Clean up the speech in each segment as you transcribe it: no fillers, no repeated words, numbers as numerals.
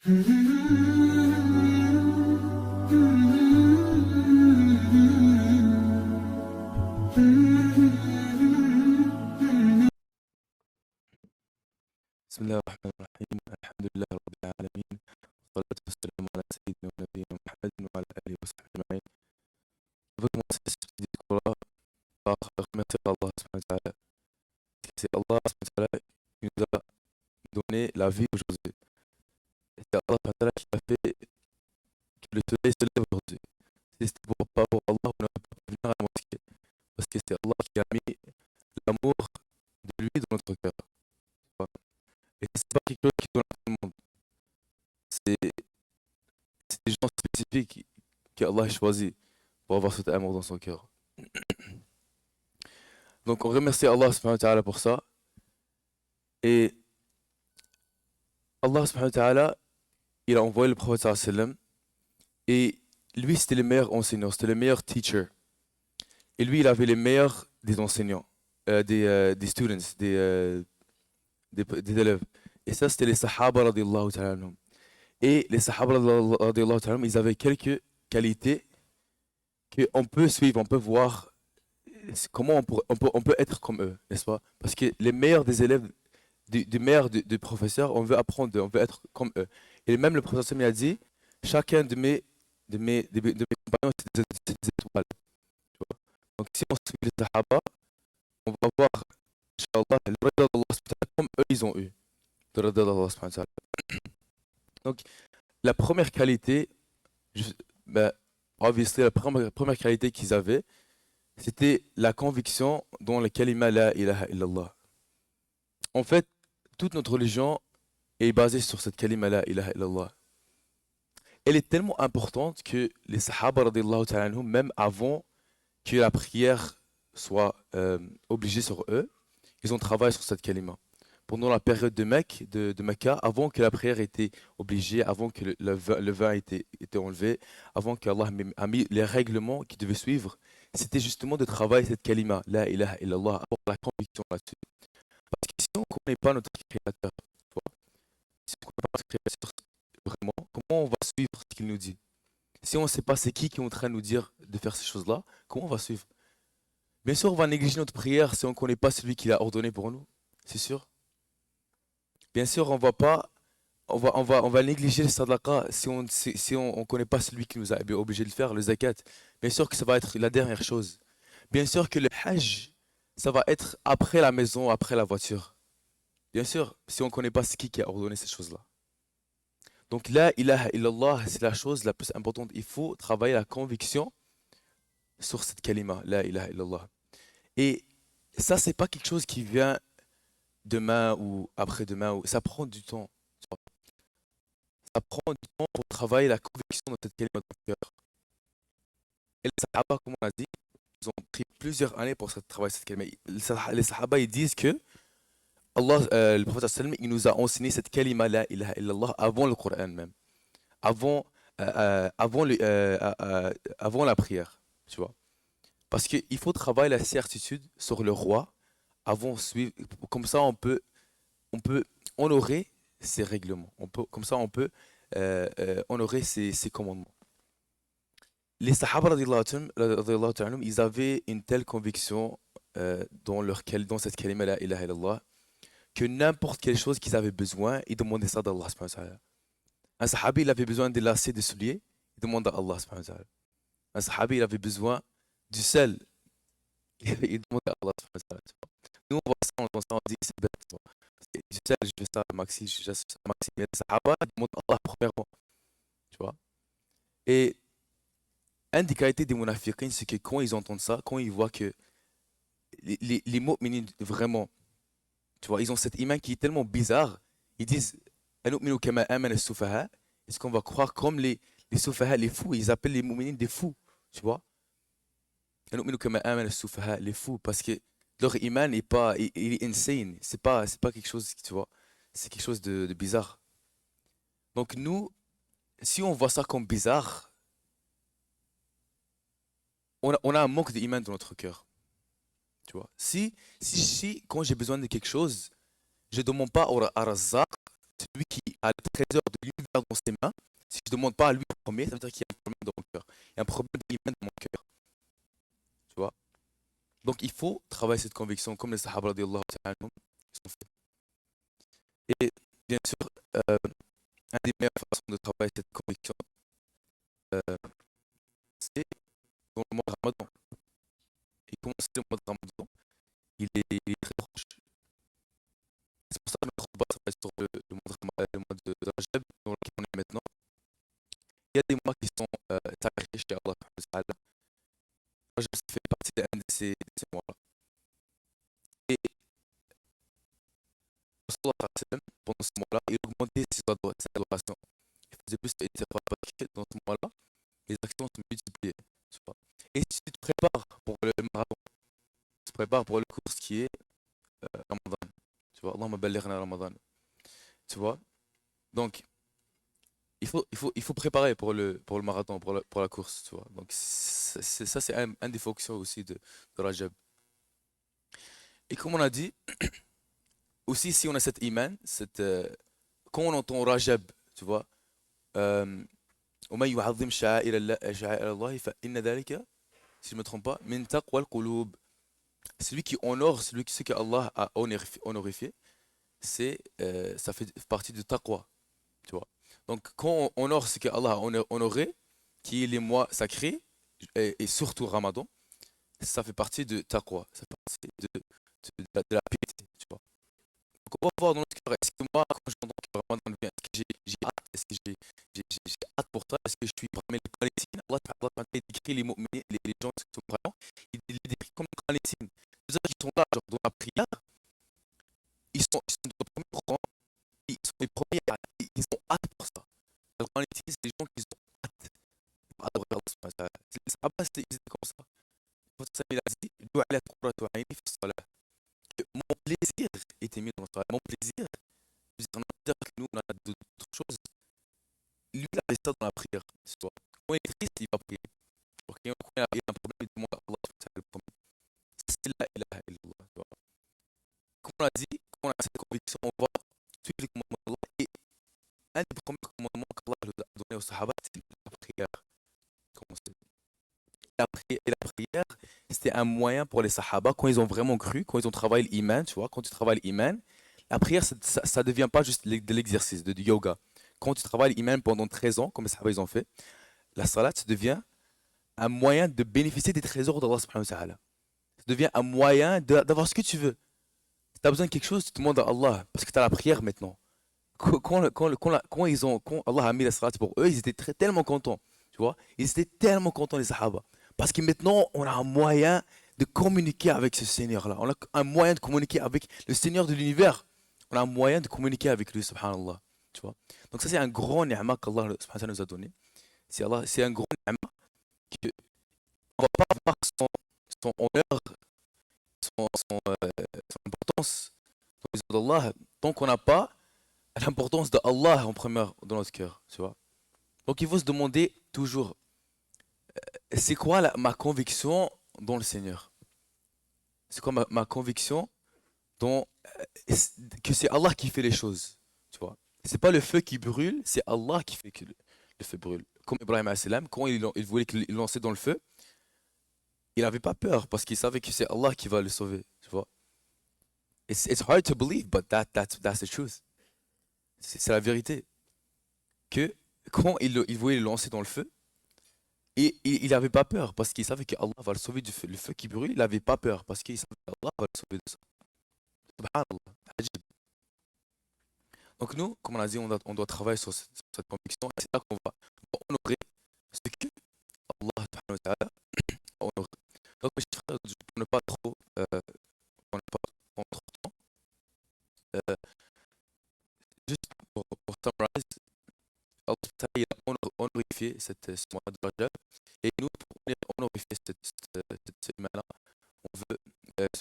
بسم الله الرحمن الرحيم الحمد لله رب العالمين والصلاة والسلام على سيدنا ونبينا محمد وعلى آله وصحبه أجمعين. Je veux commencer ce petit discours-là par remercier Allah subhanahu wa ta'ala. C'est Allah subhanahu wa ta'ala qui nous a donné la vie aujourd'hui. C'est Allah subhanahu wa ta'ala qui a fait que le soleil se lève aujourd'hui. Si c'était pas pour Allah, on n'aurait pas pu venir à la mosquée. Parce que c'est Allah qui a mis l'amour de lui dans notre cœur. Et c'est pas quelque chose qui donne à tout le monde. C'est des gens spécifiques qu'Allah a choisi pour avoir cet amour dans son cœur. Donc on remercie Allah subhanahu wa ta'ala pour ça. Et Allah subhanahu wa ta'ala, il a envoyé le prophète sallallahu alayhi wa sallam. Et lui, c'était le meilleur enseignant, c'était le meilleur teacher. Et lui, il avait les meilleurs des enseignants, des students, des élèves. Et ça, c'était les Sahaba radiallahu ta'ala anhum. Et les Sahaba radiallahu ta'ala anhum, ils avaient quelques qualités qu'on peut suivre, on peut voir comment on peut être comme eux, n'est-ce pas? Parce que les meilleurs des élèves, du meilleur des professeurs, on veut apprendre d'eux, on veut être comme eux. Et même le professeur m'a dit, chacun de mes compagnons, c'est des étoiles. Tu vois. Donc si on suit les Sahaba, on va voir, Inch'Allah, le redha d'Allah subhanahu wa ta'ala comme eux ils ont eu. Le redha d'Allah subhanahu wa ta'ala. Donc la première qualité, ben, obviously, la première qualité qu'ils avaient, c'était la conviction dans le kalima la ilaha illallah. En fait, toute notre religion est basée sur cette kalima la ilaha illallah. Elle est tellement importante que les sahaba radiallahu ta'ala anhum, même avant que la prière soit obligée sur eux, ils ont travaillé sur cette kalima. Pendant la période de Mecca, avant que la prière était obligée, avant que le vin était enlevé, avant qu'Allah a mis les règlements qu'ils devaient suivre, c'était justement de travailler cette kalima, la ilaha illallah, avoir la conviction là-dessus. Parce que si on ne connaît pas notre créateur, tu vois, si on ne connaît pas notre créateur vraiment, comment on va suivre ce qu'il nous dit? Si on ne sait pas c'est qui est en train de nous dire de faire ces choses-là, comment on va suivre? Bien sûr, on va négliger notre prière si on ne connaît pas celui qui l'a ordonné pour nous, c'est sûr. Bien sûr, on va négliger le sadaqa si on connaît pas celui qui nous a obligé de le faire, le zakat. Bien sûr que ça va être la dernière chose. Bien sûr que le hajj, ça va être après la maison, après la voiture. Bien sûr, si on connaît pas ce qui a ordonné ces choses-là. Donc la ilaha illallah, c'est la chose la plus importante. Il faut travailler la conviction sur cette kalima, la ilaha illallah. Et ça, c'est pas quelque chose qui vient demain ou après-demain. Ça prend du temps. Ça prend du temps pour travailler la conviction dans cette kalima dans le cœur. Et les sahaba, comme on a dit, ils ont pris plusieurs années pour travailler cette kalima. Les sahaba, ils disent que Allah, le prophète sallam, il nous a enseigné cette kalima la ilaha illallah avant le Coran même. Avant la prière, tu vois. Parce qu'il faut travailler la certitude sur le roi avant suivre. Comme ça, on peut honorer ses règlements. Comme ça, on peut honorer ses commandements. Les Sahaba, radiallahu ta'ala, ils avaient une telle conviction dans cette kalima la ilaha illallah que n'importe quelle chose qu'ils avaient besoin, ils demandaient ça d'Allah subhanahu wa ta'ala. Un sahabi, il avait besoin de lacets de souliers, il demande à Allah subhanahu wa ta'ala. Un sahabi, il avait besoin du sel, il demande à Allah subhanahu wa ta'ala. Nous, on voit ça, on dit c'est bête. Du sel, je fais ça, Maxi, je fais ça, Maxi. Mais les sahaba, ils demandent à Allah premièrement. Tu vois? Et un des qualités des munafiqins, c'est que quand ils entendent ça, quand ils voient que les mu'minin, vraiment, tu vois, ils ont cette image qui est tellement bizarre, ils disent Anu'minu kama amana as-sufaha. Est-ce qu'on va croire comme les sufaha, les fous, ils appellent les mu'minin des fous, tu vois? Anu'minu kama amana as-sufaha, les fous, parce que leur iman est pas, il est insane, c'est pas quelque chose, tu vois, c'est quelque chose de bizarre. Donc nous, si on voit ça comme bizarre, on a un manque d'iman dans notre cœur. Tu vois. Si quand j'ai besoin de quelque chose, je ne demande pas à Razzaq, celui qui a le trésor de l'univers dans ses mains, si je ne demande pas à lui en premier, ça veut dire qu'il y a un problème dans mon cœur. Il y a un problème d'imam dans mon cœur. Tu vois? Donc il faut travailler cette conviction comme les Sahaba radiallahu ta'ala anhum, ils ont fait. Et bien sûr, un des meilleures façons de travailler cette conviction, euh, c'est dans le mois de Ramadan. Et comment c'est le mois de Ramadan? Il est très proche. C'est pour ça que notre combat, ça va être sur le mois de Rajab, dans lequel on est maintenant. Il y a des mois qui sont sacrés chez Allah subhanahu wa ta'ala. Rajab, ça fait partie d'un de ces mois-là. Et Rasulullah sallallahu alayhi wa sallam, pendant ce mois-là, il augmentait ses adorations. Il faisait plus d'intérêt parce que dans ce mois-là, les actions se multipliaient. Tu vois. Et si tu te prépares pour le marathon, tu te prépares pour le course qui est Ramadan. Tu vois, Allahumma ballighna Ramadan. Tu vois. Donc, il faut préparer pour le marathon, pour la course. Tu vois. Donc, ça, c'est un des fonctions aussi de Rajab. Et comme on a dit, aussi, si on a cette iman, quand on entend Rajab, tu vois, ومن يعظم شعائر الله فإن ذلك, si je ne me trompe pas, min taqwa al-qulub. Celui qui honore, ce que Allah a honorifié, ça fait partie du taqwa, tu vois. Donc quand on honore ce que Allah a honoré, qui est les mois sacrés, et surtout Ramadan, ça fait partie de taqwa, ça fait partie de la piété, tu vois. Donc on va voir dans notre cœur, est-ce que moi, quand j'entends que Ramadan vient, est-ce que j'ai hâte, est-ce que j'ai hâte pour ça, est-ce que je suis parmi les qanitin? Allah Ta'ala décrit les mu'minin, les gens qui sont croyants, il les décrit comme les qanitin. Les gens qui sont là, genre, dans la prière, ils sont dans le premier rang, ils sont les premiers, ils ont hâte pour ça. Les qanitin, c'est des gens qui ont hâte pour adorer Allah subhanahu wa ta'ala. Les Sahaba, ils étaient comme ça. Le prophète il a dit, ju'alat qurratu 'ayni fi s-salah. Que mon plaisir était mis dans le salat. Mon plaisir, on a dire que nous, on a d'autres choses. Lui, il avait ça dans la prière. Quand il est triste, il va prier. Quand il a un problème, il demande à Allah le premier. C'est la ilaha illallah. Tu vois. Comme on a dit, quand on a cette conviction, on va suivre les commandements d'Allah. Et un des premiers commandements qu'Allah a donné aux Sahaba, c'est la prière. Comme on sait. La prière, c'était un moyen pour les Sahaba, quand ils ont vraiment cru, quand ils ont travaillé l'iman, tu vois, quand tu travailles l'iman, la prière, ça devient pas juste de l'exercice, du yoga. Quand tu travailles l'iman pendant 13 ans, comme les Sahaba ils ont fait, la salat, ça devient un moyen de bénéficier des trésors d'Allah subhanahu wa ta'ala. Ça devient un moyen d'avoir ce que tu veux. Si tu as besoin de quelque chose, tu demandes à Allah, parce que tu as la prière maintenant. Quand Allah a mis la salat pour eux, ils étaient tellement contents. Tu vois, ils étaient tellement contents, les Sahaba. Parce que maintenant, on a un moyen de communiquer avec ce Seigneur-là. On a un moyen de communiquer avec le Seigneur de l'univers. On a un moyen de communiquer avec lui, subhanallah. Tu vois. Donc ça, c'est un grand ni'ma qu'Allah subhanahu wa ta'ala nous a donné. C'est un grand ni'ma qu'on ne va pas avoir son honneur, son importance dans les yeux d'Allah tant qu'on n'a pas l'importance d'Allah en premier dans notre cœur. Tu vois. Donc il faut se demander toujours, c'est quoi ma conviction dans le Seigneur? C'est quoi ma conviction dans, que c'est Allah qui fait les choses, tu vois. C'est pas le feu qui brûle, c'est Allah qui fait que le feu brûle. Comme Ibrahim alayhi salam, quand il voulait le lancer dans le feu, il n'avait pas peur parce qu'il savait que c'est Allah qui va le sauver, tu vois. It's hard to believe, but that's the truth. C'est la vérité. Que quand il voulait le lancer dans le feu, et il n'avait pas peur parce qu'il savait que Allah va le sauver du feu. Le feu qui brûle, il n'avait pas peur parce qu'il savait qu'Allah va le sauver de ça. Subhanallah. Ajib. Donc nous, comme on a dit, on doit travailler sur cette conviction. Et c'est là qu'on va honorer ce que Allah subhanahu wa ta'ala a honoré. Donc mes chers frères, pour ne pas trop, pour ne pas prendre trop de temps, euh, juste pour summarize, Allah subhanahu wa ta'ala, il a honorifié ce mois de Rajab. Et nous, pour honorifier ce mois-là, on veut,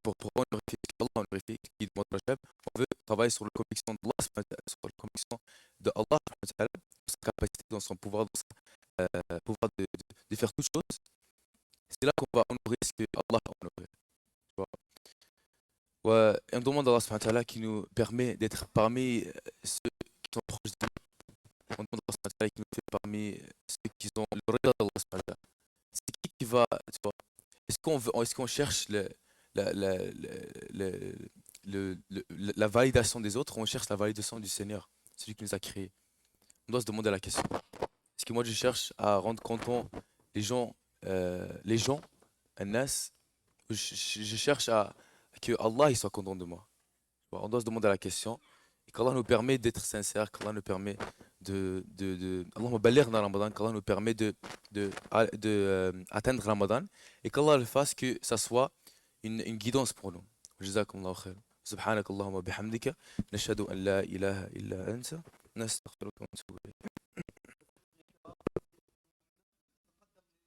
pour honorifier ce qu'Allah a honorifié, qui est le mois de Rajab, on veut travailler sur la conviction d'Allah, sur la conviction de Allah, sa capacité, dans son pouvoir, dans son pouvoir de faire toutes choses. C'est là qu'on va honorer ce que Allah a honoré. Tu vois. Ouais, et on demande à Allah subhanahu wa ta'ala qui nous permet d'être parmi ceux qui sont proches de on demande à Allah subhanahu wa ta'ala qui nous fait parmi ceux qui ont le regard d'Allah subhanahu wa ta'ala. C'est qui va, tu vois, est-ce qu'on cherche la, la, le- la validation des autres ou on cherche la validation du Seigneur, celui qui nous a créés? On doit se demander la question. Est-ce que moi je cherche à rendre content les gens, Nas, ou je cherche à que Allah il soit content de moi? On doit se demander la question et qu'Allah nous permet d'être sincères, qu'Allah nous permet Allahumma ballighna Ramadan, qu'Allah nous permet atteindre Ramadan et qu'Allah le fasse que ça soit une guidance pour nous. Jazakumullahu khair. سبحانك اللهم وبحمدك نشهد أن لا إله إلا أنت نستغفرك ونتوب إليك